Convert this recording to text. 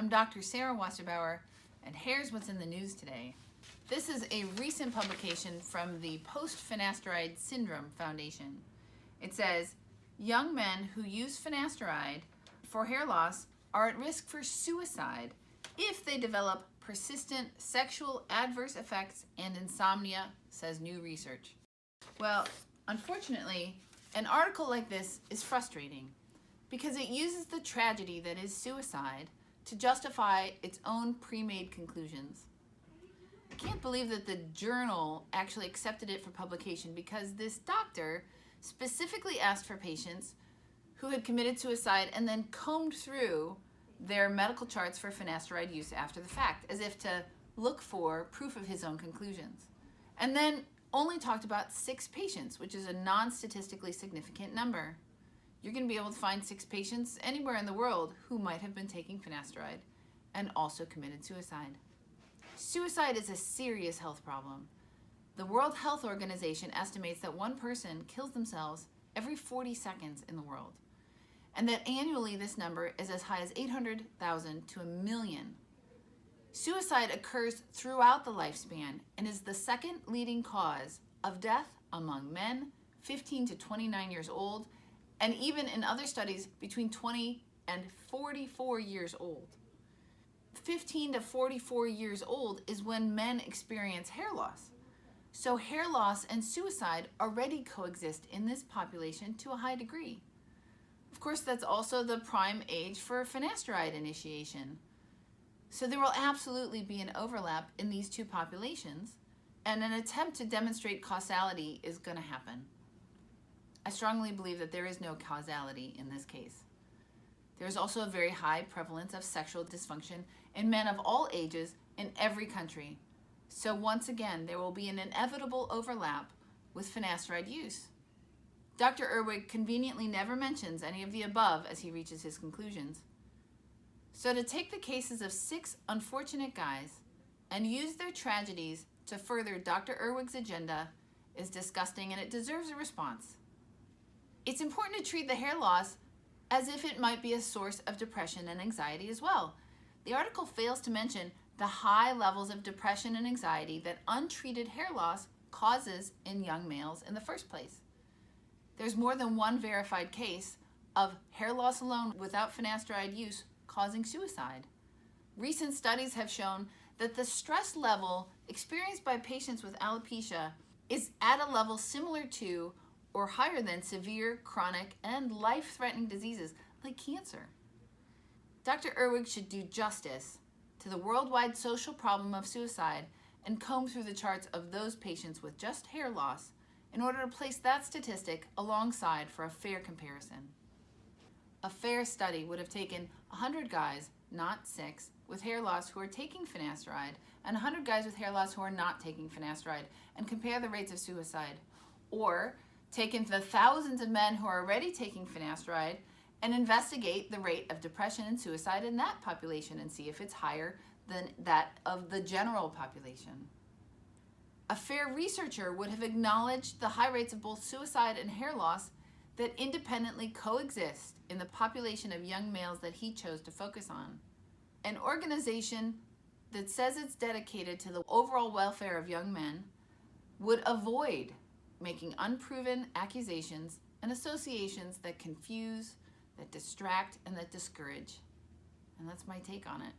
I'm Dr. Sarah Wasserbauer, and here's what's in the news today. This is a recent publication from the Post-Finasteride Syndrome Foundation. It says, young men who use finasteride for hair loss are at risk for suicide if they develop persistent sexual adverse effects and insomnia, says new research. Well, unfortunately, an article like this is frustrating because it uses the tragedy that is suicide to justify its own pre-made conclusions. I can't believe that the journal actually accepted it for publication because this doctor specifically asked for patients who had committed suicide and then combed through their medical charts for finasteride use after the fact, as if to look for proof of his own conclusions. And then only talked about 6 patients, which is a non-statistically significant number. You're going to be able to find 6 patients anywhere in the world who might have been taking finasteride and also committed suicide. Suicide is a serious health problem. The World Health Organization estimates that one person kills themselves every 40 seconds in the world, and that annually this number is as high as 800,000 to 1 million. Suicide occurs throughout the lifespan and is the second leading cause of death among men 15 to 29 years old, and even in other studies between 20 and 44 years old. 15 to 44 years old is when men experience hair loss. So hair loss and suicide already coexist in this population to a high degree. Of course, that's also the prime age for finasteride initiation. So there will absolutely be an overlap in these two populations, and an attempt to demonstrate causality is going to happen. I strongly believe that there is no causality in this case. There is also a very high prevalence of sexual dysfunction in men of all ages in every country. So once again, there will be an inevitable overlap with finasteride use. Dr. Erwig conveniently never mentions any of the above as he reaches his conclusions. So to take the cases of 6 unfortunate guys and use their tragedies to further Dr. Erwig's agenda is disgusting, and it deserves a response. It's important to treat the hair loss as if it might be a source of depression and anxiety as well. The article fails to mention the high levels of depression and anxiety that untreated hair loss causes in young males in the first place. There's more than one verified case of hair loss alone without finasteride use causing suicide. Recent studies have shown that the stress level experienced by patients with alopecia is at a level similar to or higher than severe, chronic, and life-threatening diseases like cancer. Dr. Erwig should do justice to the worldwide social problem of suicide and comb through the charts of those patients with just hair loss in order to place that statistic alongside for a fair comparison. A fair study would have taken 100 guys, not 6, with hair loss who are taking finasteride and 100 guys with hair loss who are not taking finasteride and compare the rates of suicide. Or taken the thousands of men who are already taking finasteride and investigate the rate of depression and suicide in that population and see if it's higher than that of the general population. A fair researcher would have acknowledged the high rates of both suicide and hair loss that independently coexist in the population of young males that he chose to focus on. An organization that says it's dedicated to the overall welfare of young men would avoid making unproven accusations and associations that confuse, that distract, and that discourage. And that's my take on it.